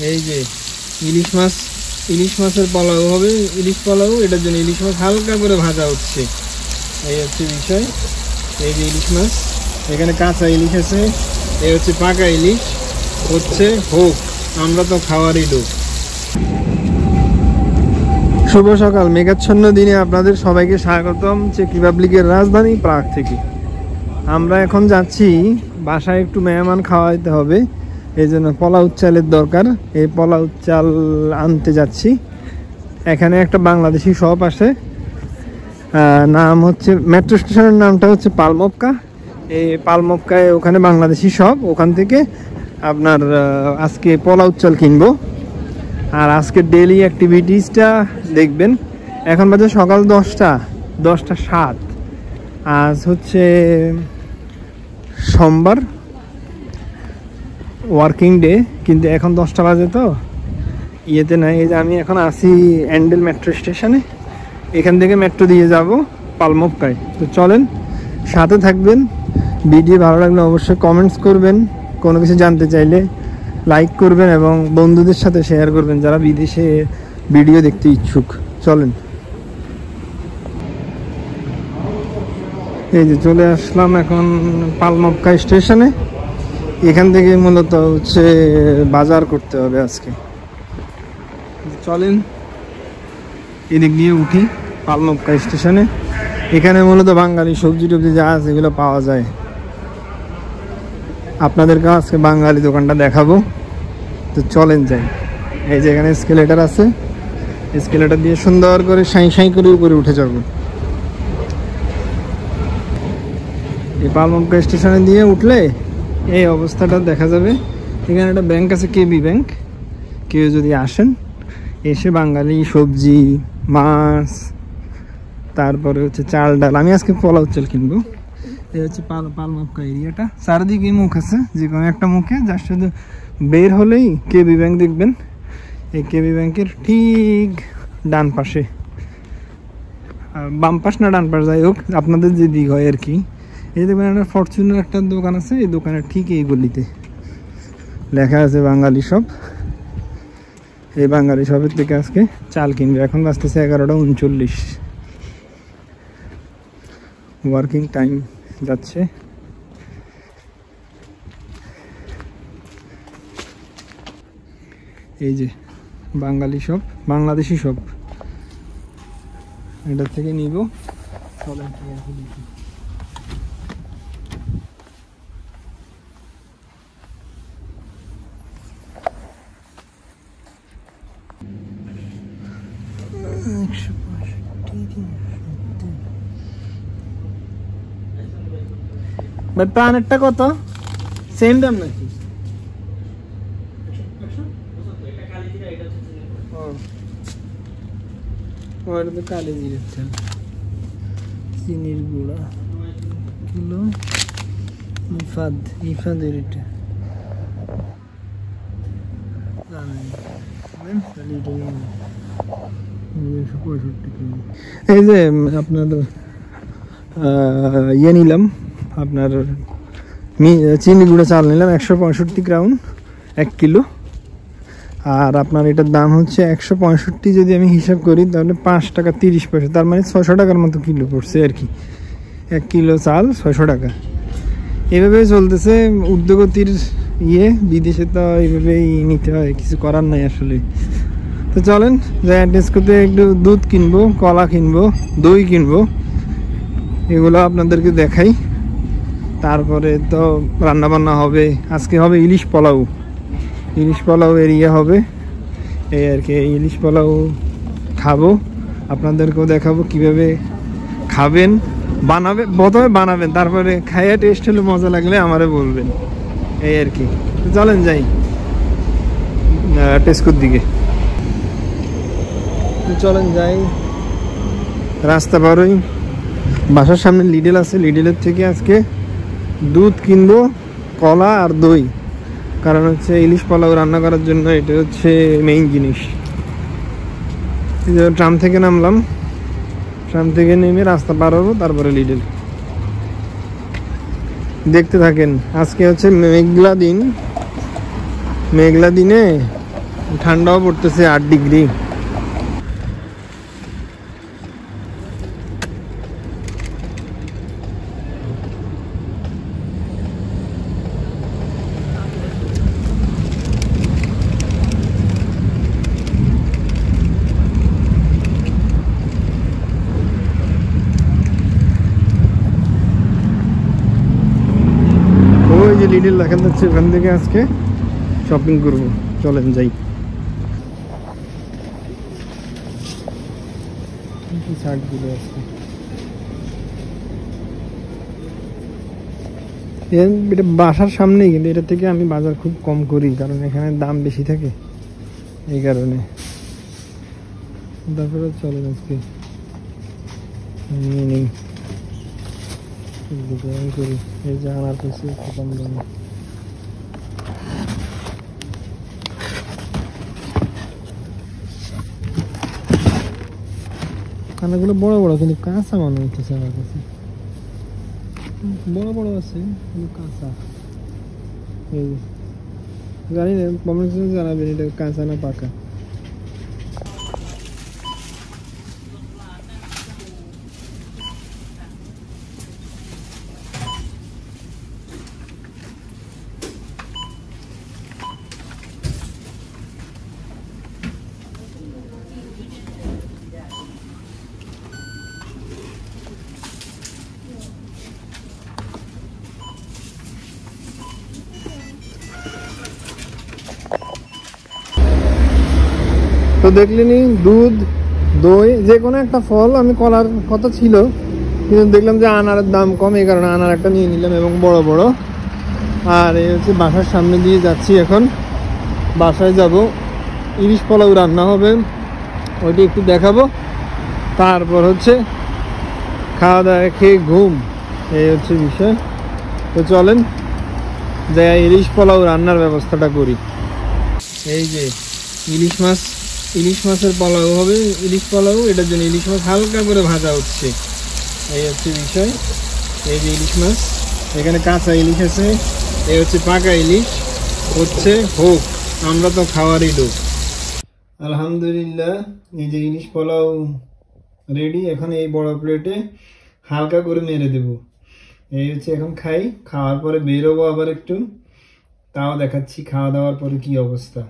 এই যে ইলিশ মাছের পোলাও হবে, ইলিশ পোলাও। এটার জন্য ইলিশ মাছ হালকা করে ভাজা হচ্ছে, এই হচ্ছে বিষয়। এই যে ইলিশ মাছ, এখানে কাঁচা ইলিশ আছে, এই হচ্ছে পাকা ইলিশ, হচ্ছে হোক, আমরা তো খাওয়ারই লোক। শুভ সকাল, মেঘাচ্ছন্ন দিনে আপনাদের সবাইকে স্বাগতম চেক রিপাবলিকের রাজধানী প্রাগ থেকে। আমরা এখন যাচ্ছি বাসায়, একটু মেহমান খাওয়াইতে হবে, এই জন্য পোলাও চালের দরকার। এই পোলাও চাল আনতে যাচ্ছি। এখানে একটা বাংলাদেশি শপ আছে, নাম হচ্ছে, মেট্রো স্টেশনের নামটা হচ্ছে পালমক্কা। এই পালমক্কায় ওখানে বাংলাদেশি শপ, ওখান থেকে আপনার আজকে পোলাও চাল কিনবো। আর আজকের ডেইলি অ্যাক্টিভিটিসটা দেখবেন। এখন বাজে সকাল 10টা 7। আজ হচ্ছে সোমবার, ওয়ার্কিং ডে, কিন্তু এখন 10টা বাজে তো ইয়েতে নাই। এই যে আমি এখন আসি অ্যান্ডেল মেট্রো স্টেশনে, এখান থেকে মেট্রো দিয়ে যাব পালমক্কায়। তো চলেন, সাথে থাকবেন। ভিডিও ভালো লাগলে অবশ্যই কমেন্টস করবেন, কোনো কিছু জানতে চাইলে লাইক করবেন এবং বন্ধুদের সাথে শেয়ার করবেন যারা বিদেশে ভিডিও দেখতে ইচ্ছুক। চলেন, এই যে চলে আসলাম এখন পালমক্কা স্টেশনে। এখান থেকে মূলত হচ্ছে বাজার করতে হবে আজকে। চলেন এদিক দিয়ে উঠি পালমক্কা স্টেশনে। এখানে মূলত বাঙালি সবজি টবজি যা আছে এগুলো পাওয়া যায়। আপনাদেরকে আজকে বাঙালি দোকানটা দেখাবো। তো চলেন যাই। এই যে এখানে এসকেলেটার আছে, এসকেলেটার দিয়ে সুন্দর করে সাঁই করে উপরে উঠে যাব। এই পালমক্কা স্টেশনে দিয়ে উঠলে এই অবস্থাটা দেখা যাবে। এখানে একটা ব্যাংক আছে, কেবি ব্যাংক। কেউ যদি আসেন, এসে বাঙালি সবজি, মাছ, তারপরে হচ্ছে চাল ডাল। আমি আজকে পোলাও চাল কিনবো। এই হচ্ছে পালমক্কা এরিয়াটা, চারিদিকে মুখ আছে, যে কোনো একটা মুখে যার সাথে বের হলেই কেবি ব্যাংক দেখবেন। এই কেবি ব্যাংকের ঠিক ডান পাশে, বাম পাশ না ডান পাশ, যাই হোক আপনাদের যে দিক হয় আর কি। এই দেখবেন একটা ফরচুনের একটা দোকান আছে, এই দোকানের ঠিক এই গলিতে লেখা আছে বাঙালি শপ। এই বাঙালি শপের থেকে আজকে চাল কিনবে। এখন বাজতেছে 11টা 39, ওয়ার্কিং টাইম যাচ্ছে। এই যে বাঙালি শপ, বাংলাদেশি শপ, এটা থেকে নিব। চলেন পানেরটা কত? সেম দাম নাকি? ওটা তো কালি জিরের চাল। চিনির গুঁড়া কিলো, ইফাদের এটা এই যে আপনার ইয়ে নিলাম, আপনার চিনি গুঁড়া চাল নিলাম 165 গ্রাম 1 কিলো। আর আপনার এটার দাম হচ্ছে 165, যদি আমি হিসাব করি তাহলে 5 টাকা 30 পয়সা, তার মানে 600 টাকার মতো কিলো পড়ছে আর কি। 1 কিলো চাল 600 টাকা। এভাবে চলতেছে উদ্যোগতির ইয়ে, বিদেশে তো এইভাবেই নিতে হয়, কিছু করার নাই আসলে। তো চলেন যাই টেস্কোতে, একটু দুধ কিনবো, কলা কিনবো, দই কিনবো, এগুলো আপনাদেরকে দেখাই। তারপরে তো রান্না বান্না হবে। আজকে হবে ইলিশ পোলাও এরিয়া হবে, এই আর কি। ইলিশ পোলাও খাবো, আপনাদেরকেও দেখাবো কিভাবে খাবেন, প্রথমে বানাবেন, তারপরে খাইয়া টেস্ট হলে মজা লাগলে আমারে বলবেন, এই আর কি। চলেন যাই টেস্কোর দিকে। চলেন যাই, রাস্তা পারোই বাসার সামনে লিডেল আছে, লিডেলের থেকে আজকে দুধ কিনবো, কলা আর দই। কারণ হচ্ছে ইলিশ পোলাও রান্না করার জন্য এটা হচ্ছে মেইন জিনিস। ট্রাম থেকে নামলাম, ট্রাম থেকে নেমে রাস্তা পার হবো, তারপরে লিডেল। দেখতে থাকেন। আজকে হচ্ছে মেঘলা দিনে ঠান্ডাও পড়তেছে 8 ডিগ্রি। ওই যে লিডল দেখা যাচ্ছে, ওখান থেকে আজকে শপিং করবো, চলেন যাই। শার্টগুলো আছে, এটা বাসার সামনেই, কিন্তু এটা থেকে আমি বাজার খুব কম করি, কারণ এখানে দাম বেশি থাকে এই কারণে। তারপরে চলেন আজকে নিয়ে নিই করি, এই যে আনার পেয়েছি কম দামে। কানাগুলো বড় বড়, কিন্তু কাঁচা মনে হচ্ছে আমার কাছে। বড় বড় আছে কিন্তু কাঁচা। এই জানি না, কমেন্টস জানাবেন এটা কাঁচা না পাকা। তো দেখলেনি, দুধ, দই, যে কোনো একটা ফল আমি কলার কথা ছিল, কিন্তু দেখলাম যে আনারের দাম কম, এই কারণে আনার একটা নিয়ে নিলাম, এবং বড় বড়। আর এই হচ্ছে বাসার সামনে দিয়ে যাচ্ছি এখন, বাসায় যাব, ইলিশ পোলাও রান্না হবে, ওইটি একটু দেখাবো। তারপর হচ্ছে খাওয়া দাওয়া খেয়ে ঘুম, এই হচ্ছে বিষয়। তো চলেন যে ইলিশ পোলাও রান্নার ব্যবস্থাটা করি। এই যে ইলিশ মাছ, ইলিশ মাছের পোলাও হবে, ইলিশ পোলাও, এটার জন্য ইলিশ মাছ হালকা করে ভাজা হচ্ছে, এই হচ্ছে বিষয়। এই যে ইলিশ মাছ, এখানে কাঁচা ইলিশ আছে, এই হচ্ছে পাকা ইলিশ, হচ্ছে হোক, আমরা তো খাওয়ারই লোক। আলহামদুলিল্লাহ, এই যে ইলিশ পোলাও রেডি। এখন এই বড় প্লেটে হালকা করে মেরে দেব, এই হচ্ছে এখন খাই, খাওয়ার পরে বেরোবো আবার একটু, তাও দেখাচ্ছি খাওয়া দাওয়ার পরে কি অবস্থা।